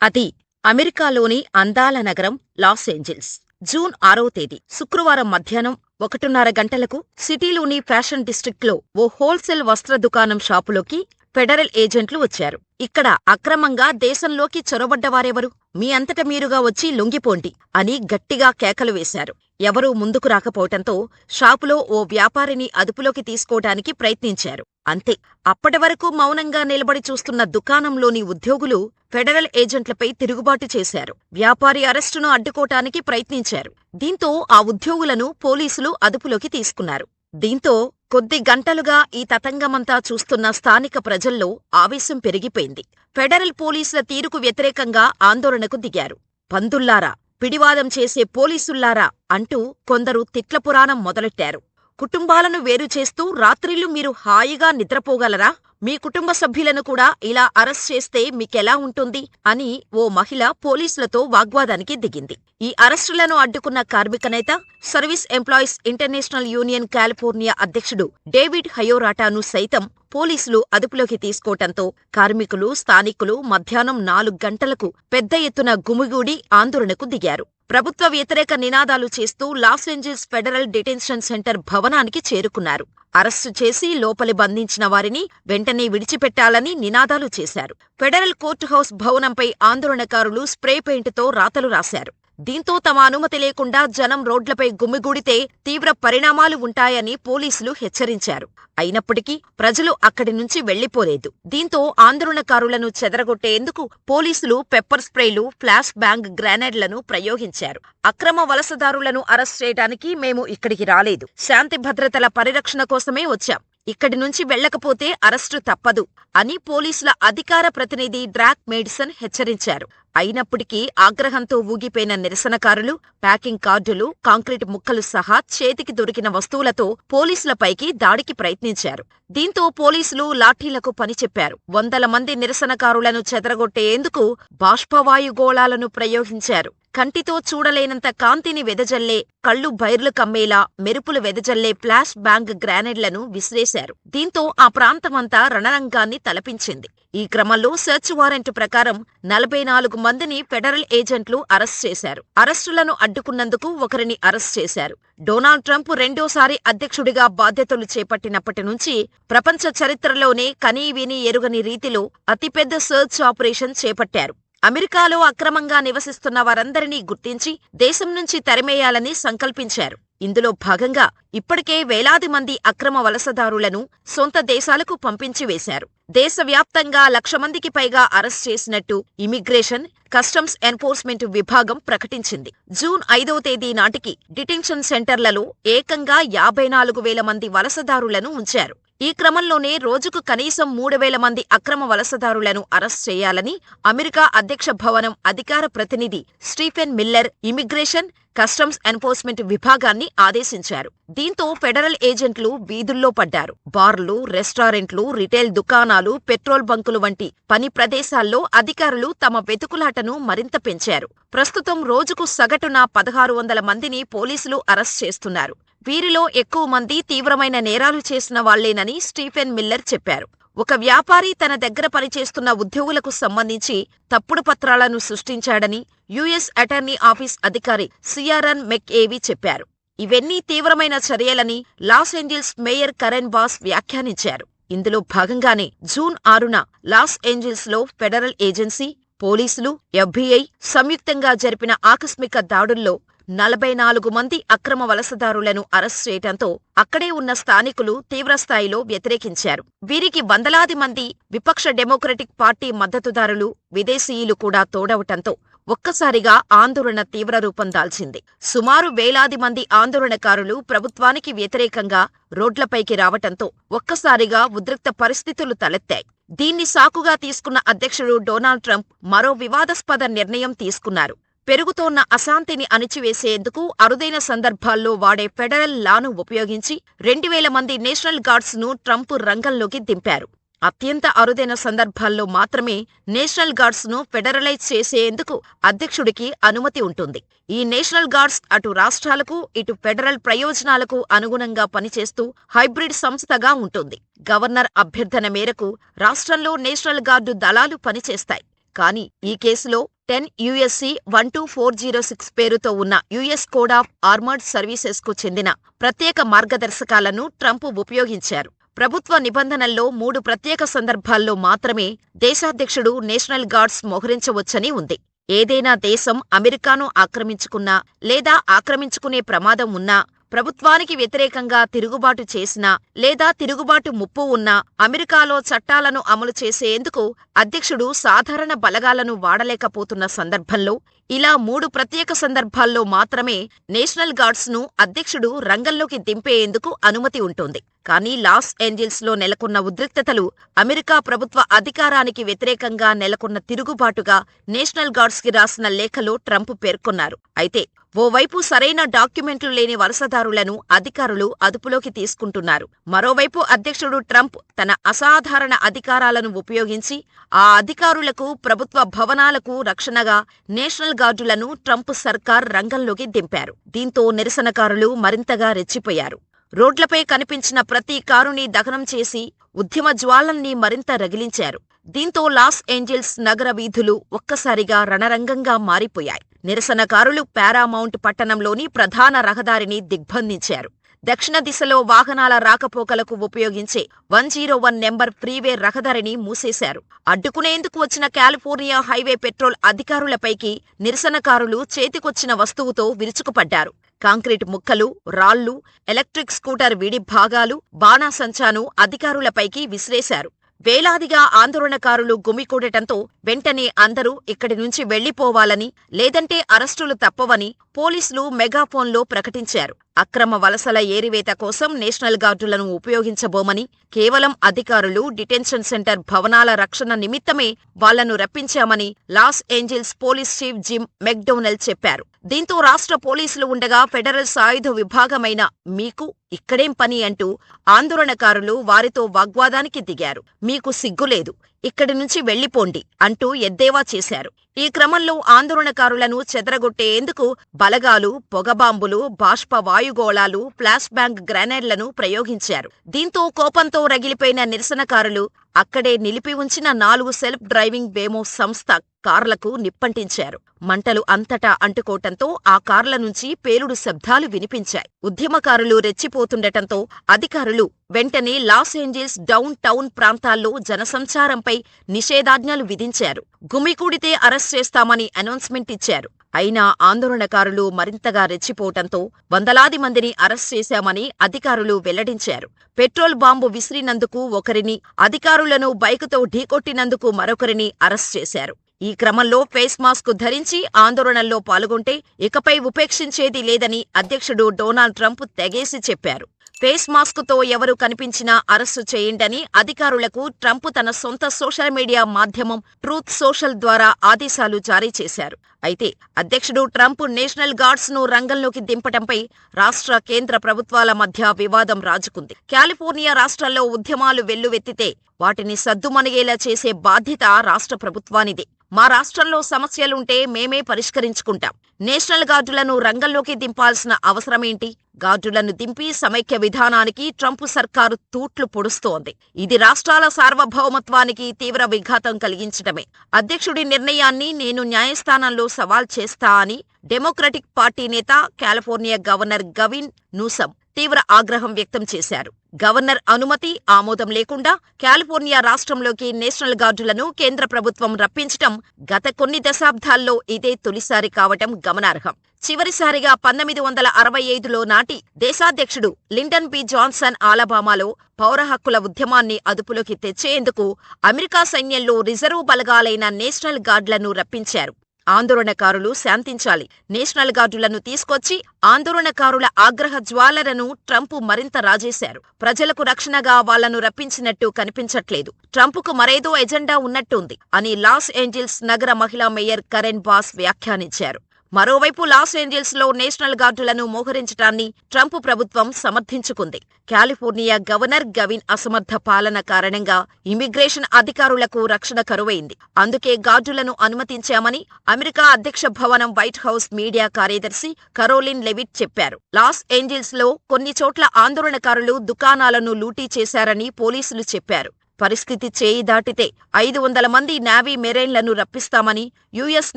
అది అమెరికాలోని అందాల నగరం లాస్ ఏంజెల్స్. జూన్ 6వ తేదీ శుక్రవారం మధ్యాహ్నం 1:30 గంటలకు సిటీలోని ఫ్యాషన్ డిస్ట్రిక్ట్లో ఓ హోల్సేల్ వస్త్ర దుకాణం షాపులోకి ఫెడరల్ ఏజెంట్లు వచ్చారు. ఇక్కడ అక్రమంగా దేశంలోకి చొరబడ్డవారెవరు? మీ అంతట మీరుగా వచ్చి లొంగిపోండి అని గట్టిగా కేకలు వేశారు. ఎవరూ ముందుకు రాకపోవటంతో షాపులో ఓ వ్యాపారిని అదుపులోకి తీసుకోటానికి ప్రయత్నించారు. అంతే. అప్పటివరకు మౌనంగా నిలబడి చూస్తున్న దుకాణంలోని ఉద్యోగులు ఫెడరల్ ఏజెంట్లపై తిరుగుబాటు చేశారు. వ్యాపారి అరెస్టును అడ్డుకోటానికి ప్రయత్నించారు. దీంతో ఆ ఉద్యోగులను పోలీసులు అదుపులోకి తీసుకున్నారు. దీంతో కొద్ది గంటలుగా ఈ తతంగమంతా చూస్తున్న స్థానిక ప్రజల్లో ఆవేశం పెరిగిపోయింది. ఫెడరల్ పోలీసుల తీరుకు వ్యతిరేకంగా ఆందోళనకు దిగారు. పందుల్లారా, పిడివాదం చేసే పోలీసుల్లారా అంటూ కొందరు తిట్లపురాణం మొదలెట్టారు. కుటుంబాలను వేరుచేస్తూ రాత్రిళ్లు మీరు హాయిగా నిద్రపోగలరా? మీ కుటుంబ సభ్యులను కూడా ఇలా అరెస్ట్ చేస్తే మీకెలా ఉంటుంది అని ఓ మహిళ పోలీసులతో వాగ్వాదానికి దిగింది. ఈ అరెస్టులను అడ్డుకున్న కార్మిక నేత, service employees international union California అధ్యక్షుడు డేవిడ్ హయోరాటాను సైతం పోలీసులు అదుపులోకి తీసుకోవటంతో కార్మికులు, స్థానికులు మధ్యాహ్నం 4 గంటలకు పెద్ద ఎత్తున గుమిగూడి ఆందోళనకు దిగారు. ప్రభుత్వ వ్యతిరేక నినాదాలు చేస్తూ Los Angeles federal detention center భవనానికి చేరుకున్నారు. అరెస్టు చేసి లోపలి బంధించిన వారిని వెంటనే విడిచిపెట్టాలని నినాదాలు చేశారు. ఫెడరల్ కోర్టు హౌస్ భవనంపై ఆందోళనకారులు స్ప్రే పెయింట్తో రాతలు రాశారు. దీంతో తమ అనుమతి లేకుండా జనం రోడ్లపై గుమిగూడితే తీవ్ర పరిణామాలు ఉంటాయని పోలీసులు హెచ్చరించారు. అయినప్పటికీ ప్రజలు అక్కడి నుంచి వెళ్లిపోలేదు. దీంతో ఆందోళనకారులను చెదరగొట్టేందుకు పోలీసులు పెప్పర్ స్ప్రేలు, ఫ్లాష్ బ్యాంగ్ గ్రెనేడ్లను ప్రయోగించారు. అక్రమ వలసదారులను అరెస్ట్ చేయడానికి మేము ఇక్కడికి రాలేదు. శాంతి భద్రతల పరిరక్షణ కోసమే వచ్చాం. ఇక్కడి నుంచి వెళ్లకపోతే అరెస్టు తప్పదు అని పోలీసుల అధికార ప్రతినిధి డ్రాక్ మేడిసన్ హెచ్చరించారు. అయినప్పటికీ ఆగ్రహంతో ఊగిపోయిన నిరసనకారులు ప్యాకింగ్ కార్డులు, కాంక్రీట్ ముక్కలు సహా చేతికి దొరికిన వస్తువులతో పోలీసులపైకి దాడికి ప్రయత్నించారు. దీంతో పోలీసులు లాఠీలకు పనిచెప్పారు. వందల మంది నిరసనకారులను చెదరగొట్టేందుకు బాష్పవాయుగోళాలను ప్రయోగించారు. కంటితో చూడలేనంత కాంతిని వెదజల్లే, కళ్ళు బైర్లు కమ్మేలా మెరుపులు వెదజల్లే ఫ్లాష్ బ్యాంగ్ గ్రెనేడ్లను విసిరేశారు. దీంతో ఆ ప్రాంతమంతా రణరంగాన్ని తలపించింది. ఈ క్రమంలో సెర్చ్ వారెంట్ ప్రకారం 44 మందిని ఫెడరల్ ఏజెంట్లు అరెస్ట్ చేశారు. అరెస్టులను అడ్డుకున్నందుకు ఒకరిని అరెస్ట్ చేశారు. డొనాల్డ్ ట్రంప్ రెండోసారి అధ్యక్షుడిగా బాధ్యతలు చేపట్టినప్పటి నుంచి ప్రపంచ చరిత్రలోనే కనీవినీ ఎరుగని రీతిలో అతిపెద్ద సెర్చ్ ఆపరేషన్ చేపట్టారు. అమెరికాలో అక్రమంగా నివసిస్తున్న వారందరినీ గుర్తించి దేశం నుంచి తరిమేయాలని సంకల్పించారు. ఇందులో భాగంగా ఇప్పటికే వేలాది మంది అక్రమ వలసదారులను సొంత దేశాలకు పంపించి వేశారు. దేశవ్యాప్తంగా 1,00,000 మందికి పైగా అరెస్ట్ చేసినట్టు ఇమిగ్రేషన్, కస్టమ్స్ ఎన్ఫోర్స్మెంట్ విభాగం ప్రకటించింది. జూన్ 5వ తేదీ నాటికి డిటెన్షన్ సెంటర్లలో ఏకంగా 54,000 మంది వలసదారులను ఉంచారు. ఈ క్రమంలోనే రోజుకు కనీసం 3,000 మంది అక్రమ వలసదారులను అరెస్ట్ చేయాలని అమెరికా అధ్యక్ష భవనం అధికార ప్రతినిధి Stephen Miller immigration, customs enforcement విభాగాన్ని ఆదేశించారు. దీంతో ఫెడరల్ ఏజెంట్లు వీధుల్లో పడ్డారు. బార్లు, రెస్టారెంట్లు, రిటైల్ దుకాణాలు, పెట్రోల్ బంకులు వంటి పని ప్రదేశాల్లో అధికారులు తమ వెతుకులాటను మరింత పెంచారు. ప్రస్తుతం రోజుకు సగటున 1,600 మందిని పోలీసులు అరెస్ట్ చేస్తున్నారు. వీరిలో ఎక్కువ మంది తీవ్రమైన నేరాలు చేసిన వాళ్లేనని స్టీఫెన్ మిల్లర్ చెప్పారు. ఒక వ్యాపారి తన దగ్గర పనిచేస్తున్న ఉద్యోగులకు సంబంధించి తప్పుడు పత్రాలను సృష్టించాడని యుఎస్ అటార్నీ ఆఫీస్ అధికారి సియారన్ మెక్ఏవీ చెప్పారు. ఇవన్నీ తీవ్రమైన చర్యలని Los Angeles mayor Karen Bass వ్యాఖ్యానించారు. ఇందులో భాగంగానే జూన్ 6న లాస్ ఏంజెల్స్లో ఫెడరల్ ఏజెన్సీ, పోలీసులు, FBI సంయుక్తంగా జరిపిన ఆకస్మిక దాడుల్లో 44 మంది అక్రమ వలసదారులను అరెస్ట్ చేయటంతో అక్కడే ఉన్న స్థానికులు తీవ్రస్థాయిలో వ్యతిరేకించారు. వీరికి వందలాది మంది విపక్ష డెమోక్రటిక్ పార్టీ మద్దతుదారులు, విదేశీయులు కూడా తోడవటంతో ఒక్కసారిగా ఆందోళన తీవ్రరూపం దాల్చింది. సుమారు వేలాది మంది ఆందోళనకారులు ప్రభుత్వానికి వ్యతిరేకంగా రోడ్లపైకి రావటంతో ఒక్కసారిగా ఉద్రిక్త పరిస్థితులు తలెత్తాయి. దీన్ని సాకుగా తీసుకున్న అధ్యక్షుడు డొనాల్డ్ ట్రంప్ మరో వివాదాస్పద నిర్ణయం తీసుకున్నారు. పెరుగుతోన్న అశాంతిని అణిచివేసేందుకు అరుదైన సందర్భాల్లో వాడే ఫెడరల్ లాను ఉపయోగించి 2,000 మంది నేషనల్ గార్డ్స్ను ట్రంప్ రంగంలోకి దింపారు. అత్యంత అరుదైన సందర్భాల్లో మాత్రమే నేషనల్ గార్డ్స్ను ఫెడరలైజ్ చేసేందుకు అధ్యక్షుడికి అనుమతి ఉంటుంది. ఈ నేషనల్ గార్డ్స్ అటు రాష్ట్రాలకు, ఇటు ఫెడరల్ ప్రయోజనాలకు అనుగుణంగా పనిచేస్తూ హైబ్రిడ్ సంస్థగా ఉంటుంది. గవర్నర్ అభ్యర్థన మేరకు రాష్ట్రంలో నేషనల్ గార్డు దళాలు పనిచేస్తాయి. కానీ ఈ కేసులో 10 USC 12406 పేరుతో ఉన్న యుఎస్ కోడ్ ఆఫ్ ఆర్మర్డ్ సర్వీసెస్కు చెందిన ప్రత్యేక మార్గదర్శకాలను ట్రంప్ ఉపయోగించారు. ప్రభుత్వ నిబంధనల్లో 3 ప్రత్యేక సందర్భాల్లో మాత్రమే దేశాధ్యక్షుడు నేషనల్ గార్డ్స్ మోహరించవచ్చని ఉంది. ఏదైనా దేశం అమెరికాను ఆక్రమించుకున్నా లేదా ఆక్రమించుకునే ప్రమాదం ఉన్నా, ప్రభుత్వానికి వ్యతిరేకంగా తిరుగుబాటు చేసినా లేదా తిరుగుబాటు ముప్పు ఉన్నా అమెరికాలో చట్టాలను అమలు చేసేందుకు అధ్యక్షుడు సాధారణ బలగాలను వాడలేకపోతున్న సందర్భంలో ఇలా 3 ప్రత్యేక సందర్భాల్లో మాత్రమే నేషనల్ గార్డ్స్ను అధ్యక్షుడు రంగంలోకి దింపేందుకు అనుమతి ఉంటుంది. కానీ లాస్ ఏంజల్స్లో నెలకొన్న ఉద్రిక్తతలు అమెరికా ప్రభుత్వ అధికారానికి వ్యతిరేకంగా నెలకొన్న తిరుగుబాటుగా నేషనల్ గార్డ్స్కి రాసిన లేఖలో ట్రంప్ పేర్కొన్నారు. అయితే ఓవైపు సరైన డాక్యుమెంట్లు లేని వలసదారులను అధికారులు అదుపులోకి తీసుకుంటున్నారు. మరోవైపు అధ్యక్షుడు ట్రంప్ తన అసాధారణ అధికారాలను ఉపయోగించి ఆ అధికారులకు, ప్రభుత్వ భవనాలకు రక్షణగా నేషనల్ గార్డులను ట్రంప్ సర్కార్ రంగంలోకి దింపారు. దీంతో నిరసనకారులు మరింతగా రెచ్చిపోయారు. రోడ్లపై కనిపించిన ప్రతి కారుని దహనం చేసి ఉద్యమ జ్వాలల్ని మరింత రగిలించారు. దీంతో లాస్ ఏంజల్స్ నగర వీధులు ఒక్కసారిగా రణరంగంగా మారిపోయాయి. నిరసనకారులు పారామౌంట్ పట్టణంలోని ప్రధాన రహదారిని దిగ్బంధించారు. దక్షిణ దిశలో వాహనాల రాకపోకలకు ఉపయోగించే 101 నెంబర్ ఫ్రీవే రహదారిని మూసేశారు. అడ్డుకునేందుకు వచ్చిన కాలిఫోర్నియా హైవే పెట్రోల్ అధికారులపైకి నిరసనకారులు చేతికొచ్చిన వస్తువుతో విరుచుకుపడ్డారు. కాంక్రీట్ ముక్కలు, రాళ్లు, ఎలక్ట్రిక్ స్కూటర్ విడి భాగాలు, బాణాసంచాను అధికారులపైకి విసిరేశారు. వేలాదిగా ఆందోళనకారులు గుమికూడటంతో వెంటనే అందరూ ఇక్కడి నుంచి వెళ్లిపోవాలని, లేదంటే అరెస్టులు తప్పవని పోలీసులు మెగాఫోన్లో ప్రకటించారు. అక్రమ వలసల ఏరివేత కోసం నేషనల్ గార్డులను ఉపయోగించబోమని, కేవలం అధికారులు డిటెన్షన్ సెంటర్ భవనాల రక్షణ నిమిత్తమే వాళ్లను రప్పించామని Los Angeles police chief Jim McDonnell చెప్పారు. దీంతో రాష్ట్ర పోలీసులు ఉండగా ఫెడరల్ సాయుధ విభాగమైన మీకు ఇక్కడేం పని అంటూ ఆందోళనకారులు వారితో వాగ్వాదానికి దిగారు. మీకు సిగ్గులేదు, ఇక్కడి నుంచి వెళ్లిపోండి అంటూ ఎద్దేవా చేశారు. ఈ క్రమంలో ఆందోళనకారులను చెదరగొట్టేందుకు బలగాలు, పొగబాంబులు, బాష్ప వాయుగోళాలు, ఫ్లాష్ బ్యాంగ్ గ్రెనేడ్లను ప్రయోగించారు. దీంతో కోపంతో రగిలిపోయిన నిరసనకారులు అక్కడే నిలిపి ఉంచిన 4 సెల్ఫ్ డ్రైవింగ్ వేమో సంస్థ కార్లకు నిప్పంటించారు. మంటలు అంతటా అంటుకోవటంతో ఆ కార్ల నుంచి పేలుడు శబ్దాలు వినిపించాయి. ఉద్యమకారులు రెచ్చిపోతుండటంతో అధికారులు వెంటనే లాస్ ఏంజల్స్ డౌన్ టౌన్ ప్రాంతాల్లో జనసంచారంపై నిషేధాజ్ఞలు విధించారు. గుమికూడితే అరెస్ట్ చేస్తామని అనౌన్స్మెంట్ ఇచ్చారు. అయినా ఆందోళనకారులు మరింతగా రెచ్చిపోవటంతో వందలాది మందిని అరెస్ట్ చేశామని అధికారులు వెల్లడించారు. పెట్రోల్ బాంబు విసిరినందుకు ఒకరిని, అధికారులను బైకుతో ఢీకొట్టినందుకు మరొకరిని అరెస్ట్ చేశారు. ఈ క్రమంలో ఫేస్ మాస్క్ ధరించి ఆందోళనల్లో పాల్గొంటే ఇకపై ఉపేక్షించేది లేదని అధ్యక్షుడు డొనాల్డ్ ట్రంప్ తెగేసి చెప్పారు. ఫేస్ మాస్క్తో ఎవరు కనిపించినా అరెస్టు చేయండని అధికారులకు ట్రంప్ తన సొంత సోషల్ మీడియా మాధ్యమం ట్రూత్ సోషల్ ద్వారా ఆదేశాలు జారీ చేశారు. అయితే అధ్యక్షుడు ట్రంప్ నేషనల్ గార్డ్స్ను రంగంలోకి దింపటంపై రాష్ట్ర, కేంద్ర ప్రభుత్వాల మధ్య వివాదం రాజుకుంది. కాలిఫోర్నియా రాష్ట్రంలో ఉద్యమాలు వెల్లువెత్తితే వాటిని సద్దుమణిగేలా చేసే బాధ్యత రాష్ట్ర ప్రభుత్వానిదే. మా రాష్ట్రంలో సమస్యలుంటే మేమే పరిష్కరించుకుంటాం. నేషనల్ గార్డులను రంగంలోకి దింపాల్సిన అవసరమేంటి? గార్డులను దింపి సమైక్య విధానానికి ట్రంప్ సర్కారు తూట్లు పొడుస్తోంది. ఇది రాష్ట్రాల సార్వభౌమత్వానికి తీవ్ర విఘాతం కలిగించటమే. అధ్యక్షుడి నిర్ణయాన్ని నేను న్యాయస్థానంలో సవాల్ చేస్తా అని డెమోక్రటిక్ పార్టీ నేత, కాలిఫోర్నియా గవర్నర్ గవిన్ న్యూసమ్ తీవ్ర ఆగ్రహం వ్యక్తం చేశారు. గవర్నర్ అనుమతి, ఆమోదం లేకుండా కాలిఫోర్నియా రాష్ట్రంలోకి నేషనల్ గార్డులను కేంద్ర ప్రభుత్వం రప్పించటం గత కొన్ని దశాబ్దాల్లో ఇదే తొలిసారి కావటం గమనార్హం. చివరిసారిగా 1965లో నాటి దేశాధ్యక్షుడు లిండన్ బి జాన్సన్ ఆలబామాలో పౌర హక్కుల ఉద్యమాన్ని అదుపులోకి తెచ్చేందుకు అమెరికా సైన్యంలో రిజర్వ్ బలగాలైన నేషనల్ గార్డులను రప్పించారు. ఆందోళనకారులు శాంతించాలి. నేషనల్ గార్డులను తీసుకొచ్చి ఆందోళనకారుల ఆగ్రహ జ్వాలలను ట్రంప్ మరింత రాజేశారు. ప్రజలకు రక్షణగా వాళ్లను రప్పించినట్టు కనిపించట్లేదు. ట్రంప్కు మరేదో ఎజెండా ఉన్నట్టుంది అని లాస్ ఏంజల్స్ నగర మహిళా మేయర్ కరెన్ బాస్ వ్యాఖ్యానించారు. మరోవైపు లాస్ ఏంజల్స్లో నేషనల్ గార్డులను మోహరించటాన్ని ట్రంప్ ప్రభుత్వం సమర్థించుకుంది. కాలిఫోర్నియా గవర్నర్ గవిన్ అసమర్థ పాలన కారణంగా ఇమిగ్రేషన్ అధికారులకు రక్షణ కరువైంది. అందుకే గార్డులను అనుమతించామని అమెరికా అధ్యక్ష భవనం వైట్ హౌస్ మీడియా కార్యదర్శి కరోలిన్ లెవిట్ చెప్పారు. లాస్ ఏంజల్స్లో కొన్ని చోట్ల ఆందోళనకారులు దుకాణాలను లూటీ చేశారని పోలీసులు చెప్పారు. పరిస్థితి చేయి దాటితే 500 మంది నేవీ మెరైన్లను రప్పిస్తామని యుఎస్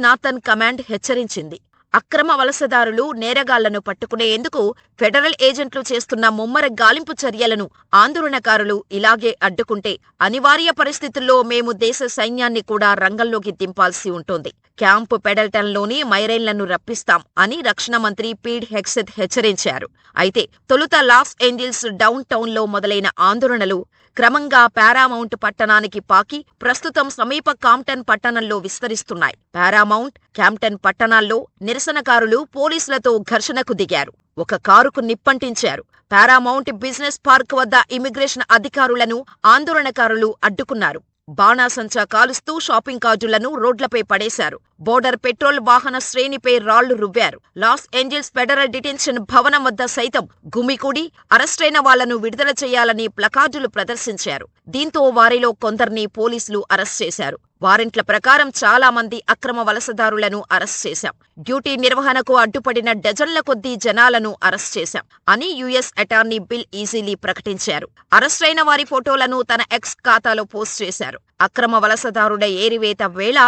నార్థన్ కమాండ్ హెచ్చరించింది. అక్రమ వలసదారులు, నేరగాళ్లను పట్టుకునేందుకు ఫెడరల్ ఏజెంట్లు చేస్తున్న ముమ్మర గాలింపు చర్యలను ఆందోళనకారులు ఇలాగే అడ్డుకుంటే అనివార్య పరిస్థితుల్లో మేము దేశ సైన్యాన్ని కూడా రంగంలోకి దింపాల్సి ఉంటుంది. క్యాంపు పెడల్టన్లోని మైరైన్లను రప్పిస్తాం అని రక్షణ మంత్రి పీట్ హెగ్సెత్ హెచ్చరించారు. అయితే తొలుత లాస్ ఏంజిల్స్ డౌన్ టౌన్లో మొదలైన ఆందోళనలు క్రమంగా పారామౌంట్ పట్టణానికి పాకి ప్రస్తుతం సమీప కాంప్టన్ పట్టణంలో విస్తరిస్తున్నాయి. పారామౌంట్, క్యాంప్టన్ పట్టణాల్లో నిరసనకారులు పోలీసులతో ఘర్షణకు దిగారు. ఒక కారుకు నిప్పంటించారు. పారామౌంట్ బిజినెస్ పార్క్ వద్ద ఇమిగ్రేషన్ అధికారులను ఆందోళనకారులు అడ్డుకున్నారు. బాణాసంచా కాలుస్తూ షాపింగ్ కార్డులను రోడ్లపై పడేశారు. బోర్డర్ పెట్రోల్ వాహన శ్రేణిపై రాళ్లు రువ్వారు. లాస్ ఏంజిల్స్ ఫెడరల్ డిటెన్షన్ భవనం వద్ద సైతం గుమికూడి అరెస్టైన వాళ్లను విడుదల చేయాలని ప్లకార్డులు ప్రదర్శించారు. దీంతో వారిలో కొందరిని పోలీసులు అరెస్ట్ చేశారు. వారెంట్ల ప్రకారం చాలా మంది అక్రమ వలసదారులను అరెస్ట్ చేశాం. డ్యూటీ నిర్వహణకు అడ్డుపడిన డజన్ల కొద్దీ జనాలను అరెస్ట్ చేశాం అని యుఎస్ అటార్నీ బిల్ ఈజీలీ ప్రకటించారు. అరెస్టైన వారి ఫోటోలను తన ఎక్స్ ఖాతాలో పోస్ట్ చేశారు. అక్రమ వలసదారుల ఏరివేత వేళ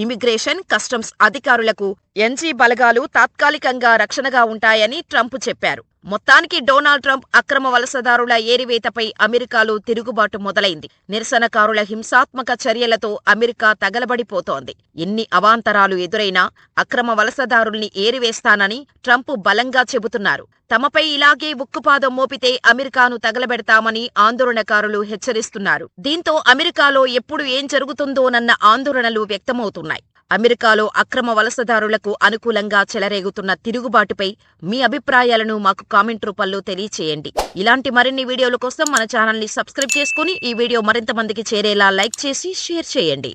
ఇమిగ్రేషన్, కస్టమ్స్ అధికారులకు ఎన్జీ బలగాలు తాత్కాలికంగా రక్షణగా ఉంటాయని ట్రంప్ చెప్పారు. మొత్తానికి డొనాల్డ్ ట్రంప్ అక్రమ వలసదారుల ఏరివేతపై అమెరికాలో తిరుగుబాటు మొదలైంది. నిరసనకారుల హింసాత్మక చర్యలతో అమెరికా తగలబడిపోతోంది. ఎన్ని అవాంతరాలు ఎదురైనా అక్రమ వలసదారుల్ని ఏరివేస్తానని ట్రంప్ బలంగా చెబుతున్నారు. తమపై ఇలాగే ఉక్కుపాదం మోపితే అమెరికాను తగలబెడతామని ఆందోళనకారులు హెచ్చరిస్తున్నారు. దీంతో అమెరికాలో ఎప్పుడు ఏం జరుగుతుందోనన్న ఆందోళనలు వ్యక్తమవుతున్నాయి. అమెరికాలో అక్రమ వలసదారులకు అనుకూలంగా చెలరేగుతున్న తిరుగుబాటుపై మీ అభిప్రాయాలను మాకు కామెంట్ రూపంలో తెలియచేయండి. ఇలాంటి మరిన్ని వీడియోల కోసం మన ఛానల్ని సబ్స్క్రైబ్ చేసుకుని ఈ వీడియో మరింత మందికి చేరేలా లైక్ చేసి షేర్ చేయండి.